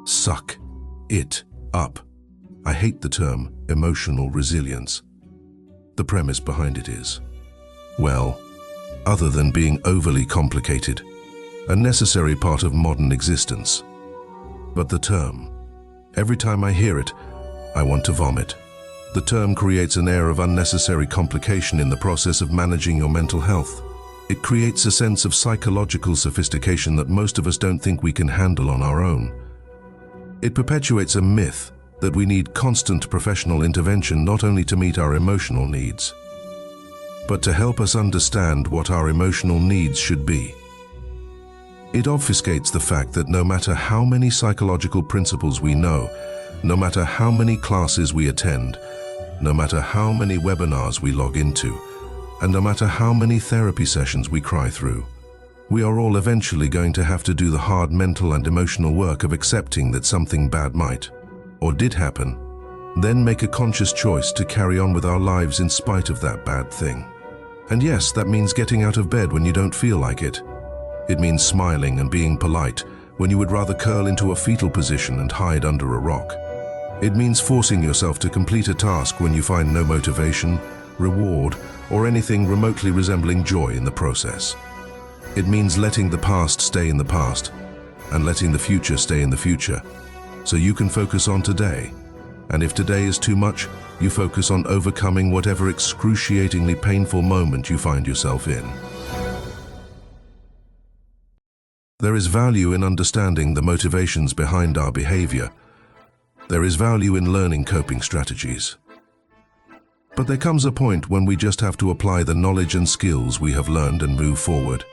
Suck it up. I hate the term emotional resilience. The premise behind it is, well, other than being overly complicated, a necessary part of modern existence. But the term, every time I hear it, I want to vomit. The term creates an air of unnecessary complication in the process of managing your mental health. It creates a sense of psychological sophistication that most of us don't think we can handle on our own. It perpetuates a myth that we need constant professional intervention not only to meet our emotional needs, but to help us understand what our emotional needs should be. It obfuscates the fact that no matter how many psychological principles we know, no matter how many classes we attend, no matter how many webinars we log into, and no matter how many therapy sessions we cry through, we are all eventually going to have to do the hard mental and emotional work of accepting that something bad might, or did happen, then make a conscious choice to carry on with our lives in spite of that bad thing. And yes, that means getting out of bed when you don't feel like it. It means smiling and being polite when you would rather curl into a fetal position and hide under a rock. It means forcing yourself to complete a task when you find no motivation, reward, or anything remotely resembling joy in the process. It means letting the past stay in the past and letting the future stay in the future, so you can focus on today. And if today is too much, you focus on overcoming whatever excruciatingly painful moment you find yourself in. There is value in understanding the motivations behind our behavior. There is value in learning coping strategies. But there comes a point when we just have to apply the knowledge and skills we have learned and move forward.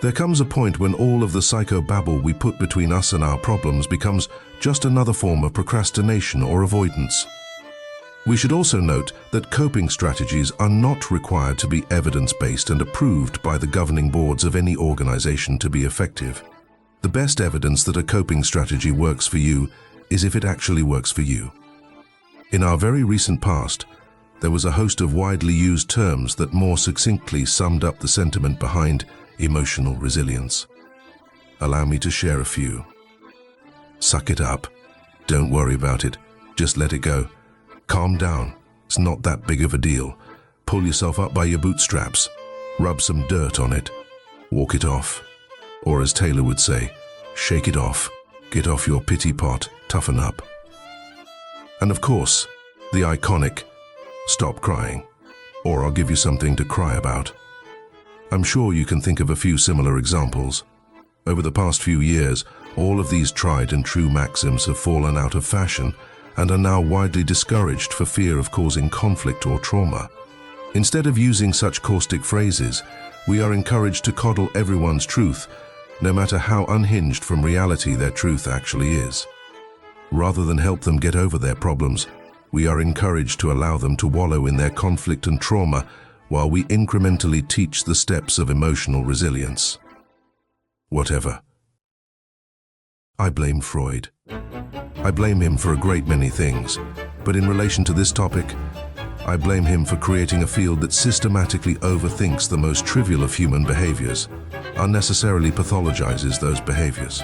There comes a point when all of the psychobabble we put between us and our problems becomes just another form of procrastination or avoidance. We should also note that coping strategies are not required to be evidence-based and approved by the governing boards of any organization to be effective. The best evidence that a coping strategy works for you is if it actually works for you. In our very recent past, there was a host of widely used terms that more succinctly summed up the sentiment behind emotional resilience. Allow me to share a few. Suck it up. Don't worry about it. Just let it go. Calm down. It's not that big of a deal. Pull yourself up by your bootstraps. Rub some dirt on it. Walk it off. Or as Taylor would say, shake it off. Get off your pity pot. Toughen up. And of course, the iconic, stop crying, or I'll give you something to cry about. I'm sure you can think of a few similar examples. Over the past few years, all of these tried and true maxims have fallen out of fashion and are now widely discouraged for fear of causing conflict or trauma. Instead of using such caustic phrases, we are encouraged to coddle everyone's truth, no matter how unhinged from reality their truth actually is. Rather than help them get over their problems, we are encouraged to allow them to wallow in their conflict and trauma while we incrementally teach the steps of emotional resilience. Whatever. I blame Freud. I blame him for a great many things, but in relation to this topic, I blame him for creating a field that systematically overthinks the most trivial of human behaviors, unnecessarily pathologizes those behaviors,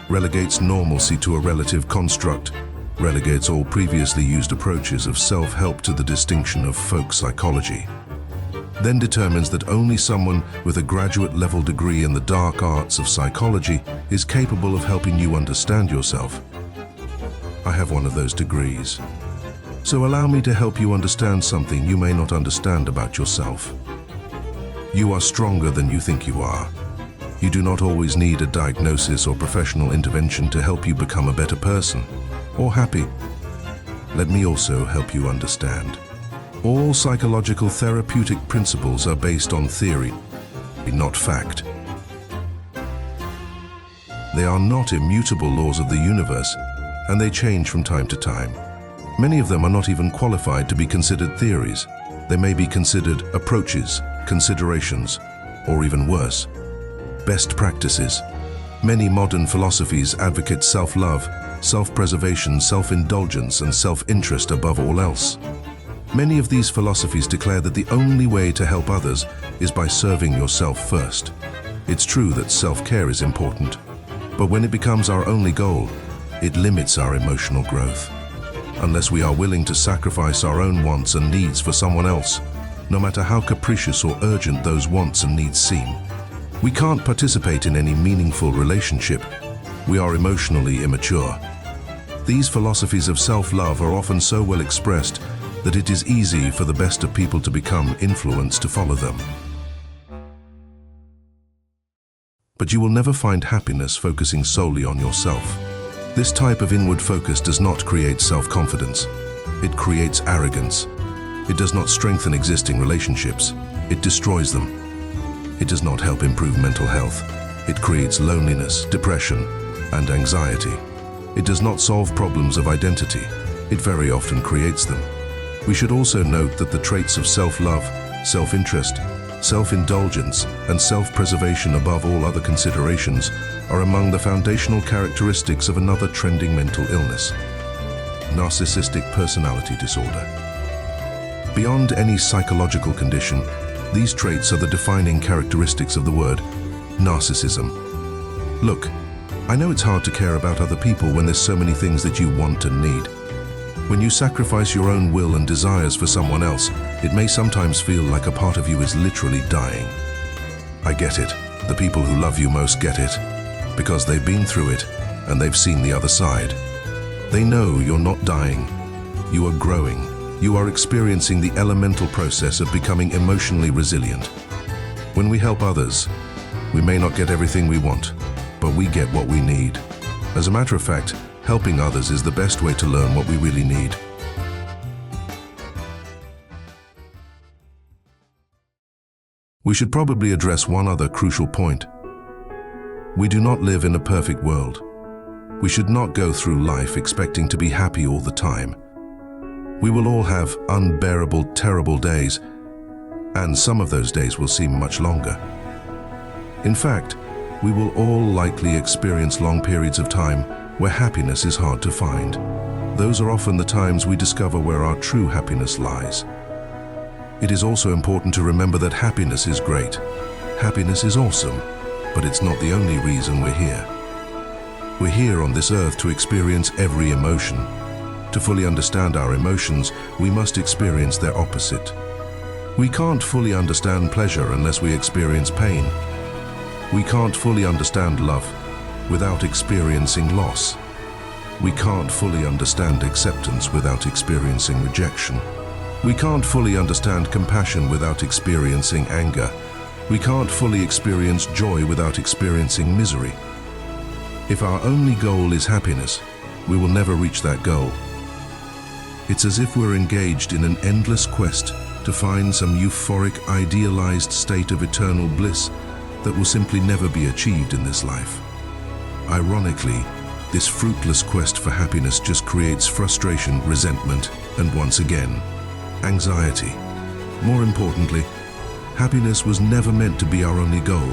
relegates normalcy to a relative construct, relegates all previously used approaches of self-help to the distinction of folk psychology, then determines that only someone with a graduate-level degree in the dark arts of psychology is capable of helping you understand yourself. I have one of those degrees. So allow me to help you understand something you may not understand about yourself. You are stronger than you think you are. You do not always need a diagnosis or professional intervention to help you become a better person or happy. Let me also help you understand. All psychological therapeutic principles are based on theory, not fact. They are not immutable laws of the universe, and they change from time to time. Many of them are not even qualified to be considered theories. They may be considered approaches, considerations, or even worse, best practices. Many modern philosophies advocate self-love, self-preservation, self-indulgence, and self-interest above all else. Many of these philosophies declare that the only way to help others is by serving yourself first. It's true that self-care is important, but when it becomes our only goal, it limits our emotional growth. Unless we are willing to sacrifice our own wants and needs for someone else, no matter how capricious or urgent those wants and needs seem, we can't participate in any meaningful relationship. We are emotionally immature. These philosophies of self-love are often so well expressed that it is easy for the best of people to become influenced to follow them. But you will never find happiness focusing solely on yourself. This type of inward focus does not create self-confidence. It creates arrogance. It does not strengthen existing relationships. It destroys them. It does not help improve mental health. It creates loneliness, depression, and anxiety. It does not solve problems of identity. It very often creates them. We should also note that the traits of self-love, self-interest, self-indulgence, and self-preservation above all other considerations are among the foundational characteristics of another trending mental illness, narcissistic personality disorder. Beyond any psychological condition, these traits are the defining characteristics of the word narcissism. Look, I know it's hard to care about other people when there's so many things that you want and need. When you sacrifice your own will and desires for someone else, it may sometimes feel like a part of you is literally dying. I get it. The people who love you most get it, because they've been through it and they've seen the other side. They know you're not dying. You are growing. You are experiencing the elemental process of becoming emotionally resilient. When we help others, we may not get everything we want, but we get what we need. As a matter of fact, helping others is the best way to learn what we really need. We should probably address one other crucial point. We do not live in a perfect world. We should not go through life expecting to be happy all the time. We will all have unbearable, terrible days, and some of those days will seem much longer. In fact, we will all likely experience long periods of time where happiness is hard to find. Those are often the times we discover where our true happiness lies. It is also important to remember that happiness is great. Happiness is awesome, but it's not the only reason we're here. We're here on this earth to experience every emotion. To fully understand our emotions, we must experience their opposite. We can't fully understand pleasure unless we experience pain. We can't fully understand love without experiencing loss. We can't fully understand acceptance without experiencing rejection. We can't fully understand compassion without experiencing anger. We can't fully experience joy without experiencing misery. If our only goal is happiness, we will never reach that goal. It's as if we're engaged in an endless quest to find some euphoric, idealized state of eternal bliss that will simply never be achieved in this life. Ironically, this fruitless quest for happiness just creates frustration, resentment, and once again, anxiety. More importantly, happiness was never meant to be our only goal.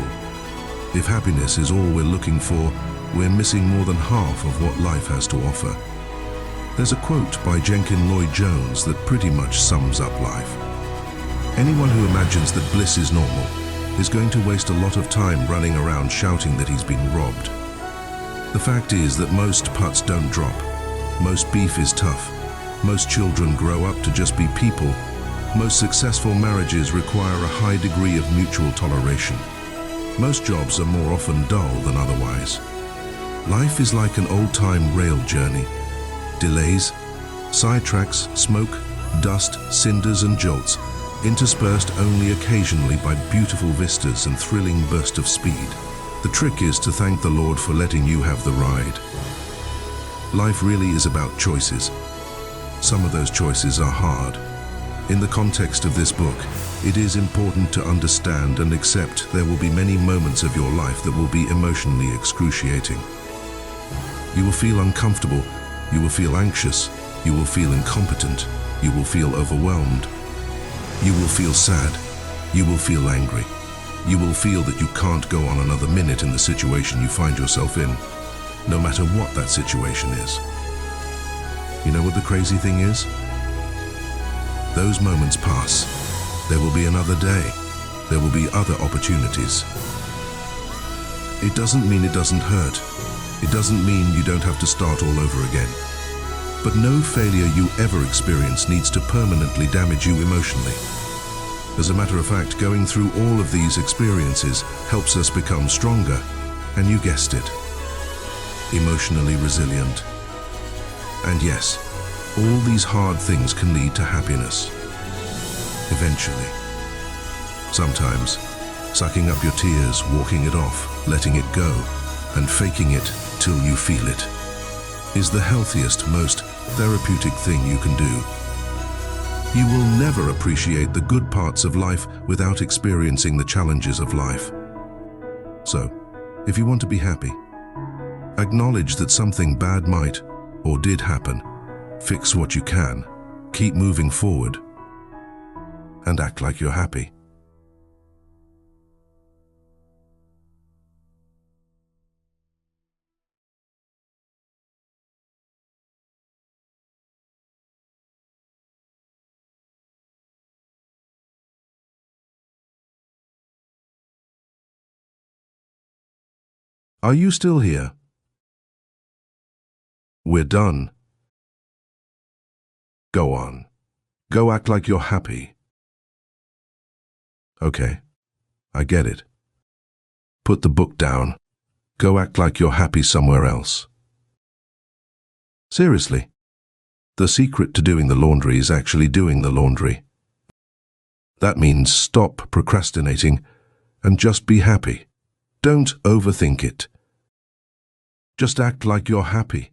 If happiness is all we're looking for, we're missing more than half of what life has to offer. There's a quote by Jenkin Lloyd-Jones that pretty much sums up life. Anyone who imagines that bliss is normal is going to waste a lot of time running around shouting that he's been robbed. The fact is that most putts don't drop. Most beef is tough. Most children grow up to just be people. Most successful marriages require a high degree of mutual toleration. Most jobs are more often dull than otherwise. Life is like an old-time rail journey. Delays, sidetracks, smoke, dust, cinders and jolts, interspersed only occasionally by beautiful vistas and thrilling bursts of speed. The trick is to thank the Lord for letting you have the ride. Life really is about choices. Some of those choices are hard. In the context of this book, it is important to understand and accept there will be many moments of your life that will be emotionally excruciating. You will feel uncomfortable, you will feel anxious, you will feel incompetent, you will feel overwhelmed. You will feel sad, you will feel angry. You will feel that you can't go on another minute in the situation you find yourself in, no matter what that situation is. You know what the crazy thing is? Those moments pass. There will be another day. There will be other opportunities. It doesn't mean it doesn't hurt. It doesn't mean you don't have to start all over again. But no failure you ever experience needs to permanently damage you emotionally. As a matter of fact, going through all of these experiences helps us become stronger, and you guessed it, emotionally resilient. And yes, all these hard things can lead to happiness. Eventually. Sometimes, sucking up your tears, walking it off, letting it go, and faking it till you feel it, is the healthiest, most therapeutic thing you can do. You will never appreciate the good parts of life without experiencing the challenges of life. So, if you want to be happy, acknowledge that something bad might or did happen, fix what you can, keep moving forward, and act like you're happy. Are you still here? We're done. Go on. Go act like you're happy. Okay, I get it. Put the book down. Go act like you're happy somewhere else. Seriously, the secret to doing the laundry is actually doing the laundry. That means stop procrastinating and just be happy. Don't overthink it. Just act like you're happy.